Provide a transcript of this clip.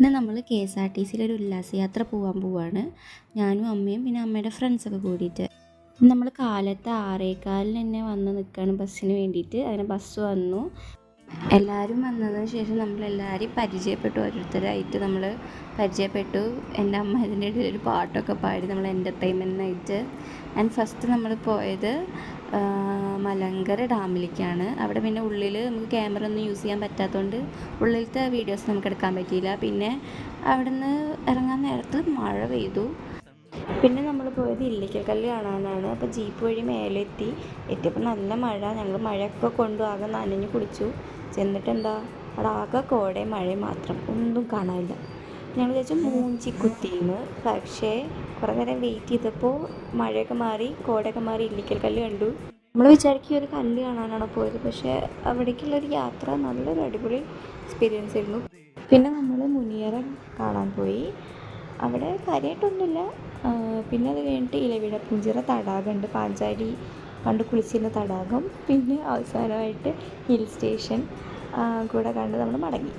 ഇന്ന് നമ്മൾ KSRTCയിലൊരു ഉല്ലാസയാത്ര പോകാൻ പോവാണ്. ഞാനും അമ്മയും പിന്നെ അമ്മയുടെ ഫ്രണ്ട്സൊക്കെ കൂടിയിട്ട്. നമ്മൾ കാലത്ത് 6:15 തന്നെ വന്ന് നിൽക്കുകയാണ് ബസ്സിന് വേണ്ടിയിട്ട്. അങ്ങനെ ബസ് വന്നു. എല്ലാവരും വന്നതിന് ശേഷം നമ്മളെല്ലാവരെയും പരിചയപ്പെട്ടു. ഓരോരുത്തരായിട്ട് നമ്മൾ പരിചയപ്പെട്ടു. എൻ്റെ അമ്മ ഇതിൻ്റെ ഇടയിൽ ഒരു പാട്ടൊക്കെ പാടി നമ്മൾ എൻ്റർടൈൻമെൻറ്റിനായിട്ട്. ആൻഡ് ഫസ്റ്റ് നമ്മൾ പോയത് മലങ്കര ഡാമിലേക്കാണ്. അവിടെ പിന്നെ ഉള്ളിൽ നമുക്ക് ക്യാമറ ഒന്നും യൂസ് ചെയ്യാൻ പറ്റാത്തതുകൊണ്ട് ഉള്ളിലത്തെ വീഡിയോസ് നമുക്ക് എടുക്കാൻ പറ്റിയില്ല. പിന്നെ അവിടെ നിന്ന് ഇറങ്ങാൻ നേരത്ത് മഴ പെയ്തു. പിന്നെ നമ്മൾ പോയത് ഇല്ലിക്കൽ കല്ല് കാണാനാണ്. അപ്പോൾ ജീപ്പ് വഴി മേലെ എത്തിയപ്പോൾ നല്ല മഴ. ഞങ്ങൾ മഴയൊക്കെ കൊണ്ടു ആകെ നനഞ്ഞ് കുളിച്ചു. ചെന്നിട്ടെന്താ അവിടെ ആകെ കോടയും മഴയും മാത്രം, ഒന്നും കാണാനില്ല. ഞങ്ങൾ വിചാരിച്ചു മൂഞ്ചിക്കുത്തിന്ന്. പക്ഷേ കുറേ നേരം വെയിറ്റ് ചെയ്തപ്പോൾ മഴയൊക്കെ മാറി കോടയൊക്കെ മാറി ഇല്ലിക്കൽ കല്ല് കണ്ടു. നമ്മൾ വിചാരിക്കും ഒരു കല്ല് കാണാനാണ് പോയത്, പക്ഷേ അവിടേക്കുള്ളൊരു യാത്ര നല്ലൊരു അടിപൊളി എക്സ്പീരിയൻസ് ആയിരുന്നു. പിന്നെ നമ്മൾ മുനിയറ കാണാൻ പോയി. അവിടെ കാര്യമായിട്ടൊന്നുമില്ല. പിന്നെ അത് കഴിഞ്ഞിട്ട് ഇലവിഴാപ്പൂഞ്ചിറ തടാകമുണ്ട്, പാഞ്ചാലി പണ്ട് കുളിച്ചിരുന്ന തടാകം. പിന്നെ അവസാനമായിട്ട് ഹിൽ സ്റ്റേഷൻ കൂടെ കണ്ട് നമ്മൾ മടങ്ങി.